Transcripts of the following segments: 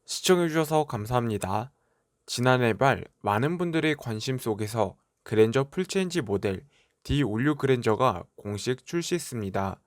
시청해주셔서 감사합니다. 지난해 말 많은 분들의 관심 속에서 그랜저 풀체인지 모델 D56 그랜저가 공식 출시했습니다.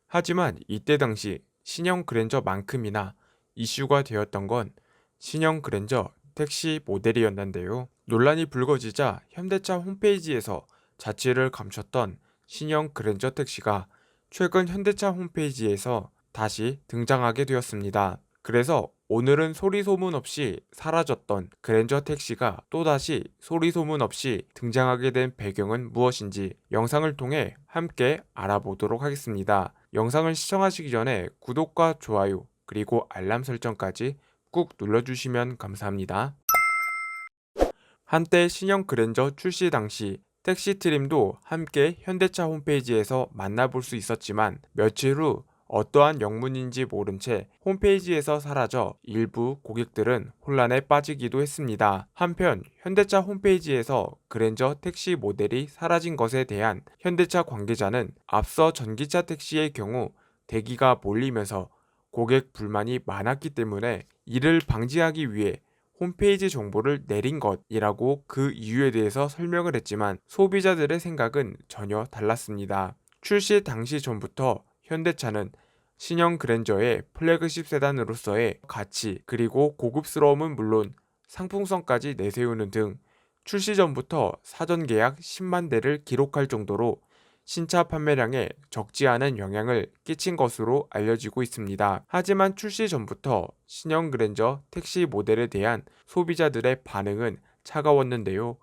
하지만 이때 당시 신형 그랜저만큼이나 이슈가 되었던 건 신형 그랜저 택시 모델이었는데요. 논란이 불거지자 현대차 홈페이지에서 자취를 감췄던 신형 그랜저 택시가 최근 현대차 홈페이지에서 다시 등장하게 되었습니다. 그래서 오늘은 소리 소문 없이 사라졌던 그랜저 택시가 또다시 소리 소문 없이 등장하게 된 배경은 무엇인지 영상을 통해 함께 알아보도록 하겠습니다. 영상을 시청하시기 전에 구독과 좋아요 그리고 알람 설정까지 꾹 눌러주시면 감사합니다. 한때 신형 그랜저 출시 당시 택시 트림도 함께 현대차 홈페이지에서 만나볼 수 있었지만 며칠 후 어떠한 영문인지 모른 채 홈페이지에서 사라져 일부 고객들은 혼란에 빠지기도 했습니다. 한편 현대차 홈페이지에서 그랜저 택시 모델이 사라진 것에 대한 현대차 관계자는 앞서 전기차 택시의 경우 대기가 몰리면서 고객 불만이 많았기 때문에 이를 방지하기 위해 홈페이지 정보를 내린 것이라고 그 이유에 대해서 설명을 했지만 소비자들의 생각은 전혀 달랐습니다. 출시 당시 전부터 현대차는 신형 그랜저의 플래그십 세단으로서의 가치 그리고 고급스러움은 물론 상품성까지 내세우는 등 출시 전부터 사전 계약 10만 대를 기록할 정도로 신차 판매량에 적지 않은 영향을 끼친 것으로 알려지고 있습니다. 하지만 출시 전부터 신형 그랜저 택시 모델에 대한 소비자들의 반응은 차가웠는데요.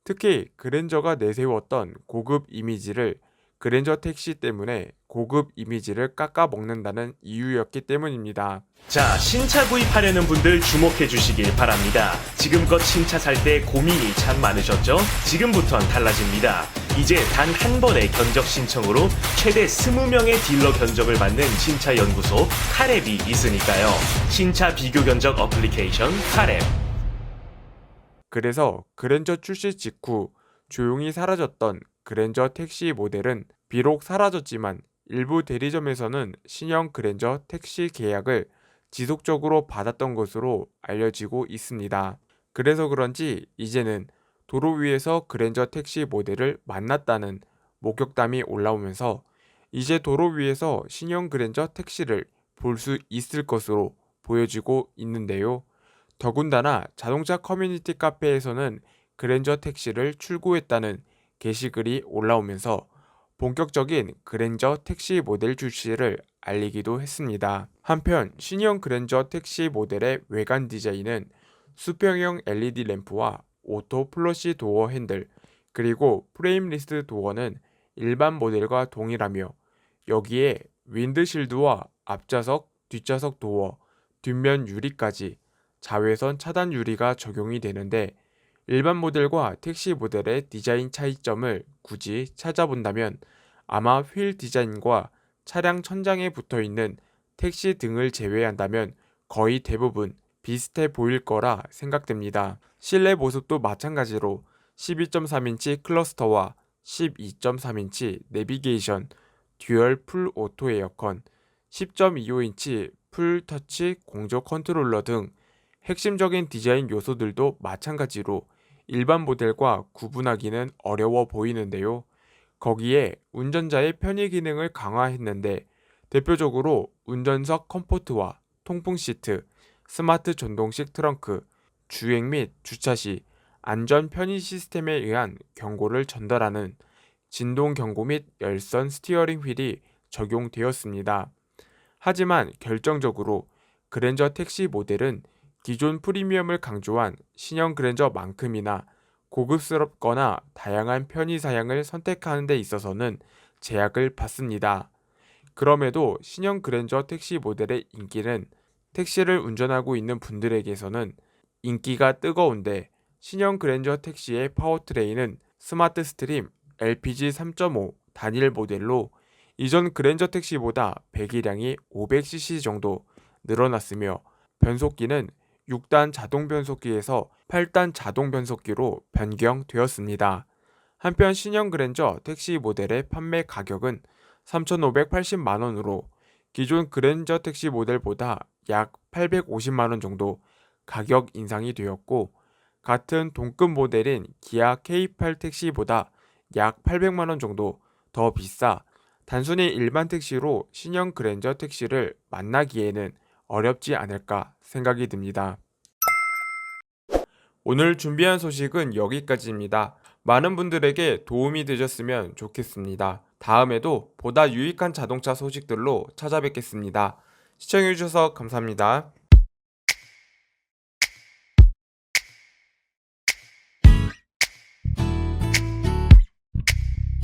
특히 그랜저가 내세웠던 고급 이미지를 그랜저 택시 때문에 고급 이미지를 깎아먹는다는 이유였기 때문입니다. 자, 신차 구입하려는 분들 주목해 주시길 바랍니다. 지금껏 신차 살 때 고민이 참 많으셨죠? 지금부턴 달라집니다. 이제 단 한 번의 견적 신청으로 최대 20명의 딜러 견적을 받는 신차 연구소 카랩이 있으니까요. 신차 비교 견적 어플리케이션 카랩. 그래서 그랜저 출시 직후 조용히 사라졌던 그랜저 택시 모델은 비록 사라졌지만 일부 대리점에서는 신형 그랜저 택시 계약을 지속적으로 받았던 것으로 알려지고 있습니다. 그래서 그런지 이제는 도로 위에서 그랜저 택시 모델을 만났다는 목격담이 올라오면서 이제 도로 위에서 신형 그랜저 택시를 볼 수 있을 것으로 보여지고 있는데요. 더군다나 자동차 커뮤니티 카페에서는 그랜저 택시를 출고했다는 게시글이 올라오면서 본격적인 그랜저 택시 모델 출시를 알리기도 했습니다. 한편 신형 그랜저 택시 모델의 외관 디자인은 수평형 LED 램프와 오토 플러시 도어 핸들 그리고 프레임리스 도어는 일반 모델과 동일하며 여기에 윈드실드와 앞좌석, 뒷좌석 도어, 뒷면 유리까지 자외선 차단 유리가 적용이 되는데 일반 모델과 택시 모델의 디자인 차이점을 굳이 찾아본다면 아마 휠 디자인과 차량 천장에 붙어있는 택시 등을 제외한다면 거의 대부분 비슷해 보일 거라 생각됩니다. 실내 모습도 마찬가지로 12.3인치 클러스터와 12.3인치 내비게이션, 듀얼 풀 오토 에어컨, 10.25인치 풀 터치 공조 컨트롤러 등 핵심적인 디자인 요소들도 마찬가지로 일반 모델과 구분하기는 어려워 보이는데요. 거기에 운전자의 편의 기능을 강화했는데 대표적으로 운전석 컴포트와 통풍 시트, 스마트 전동식 트렁크, 주행 및 주차 시 안전 편의 시스템에 의한 경고를 전달하는 진동 경고 및 열선 스티어링 휠이 적용되었습니다. 하지만 결정적으로 그랜저 택시 모델은 기존 프리미엄을 강조한 신형 그랜저만큼이나 고급스럽거나 다양한 편의 사양을 선택하는 데 있어서는 제약을 받습니다. 그럼에도 신형 그랜저 택시 모델의 인기는 택시를 운전하고 있는 분들에게서는 인기가 뜨거운데 신형 그랜저 택시의 파워트레인은 스마트 스트림 LPG 3.5 단일 모델로 이전 그랜저 택시보다 배기량이 500cc 정도 늘어났으며 변속기는 6단 자동 변속기에서 8단 자동 변속기로 변경되었습니다. 한편 신형 그랜저 택시 모델의 판매 가격은 3,580만원으로 기존 그랜저 택시 모델보다 약 850만원 정도 가격 인상이 되었고, 같은 동급 모델인 기아 K8 택시보다 약 800만원 정도 더 비싸 단순히 일반 택시로 신형 그랜저 택시를 만나기에는 어렵지 않을까 생각이 듭니다. 오늘 준비한 소식은 여기까지입니다. 많은 분들에게 도움이 되셨으면 좋겠습니다. 다음에도 보다 유익한 자동차 소식들로 찾아뵙겠습니다. 시청해주셔서 감사합니다.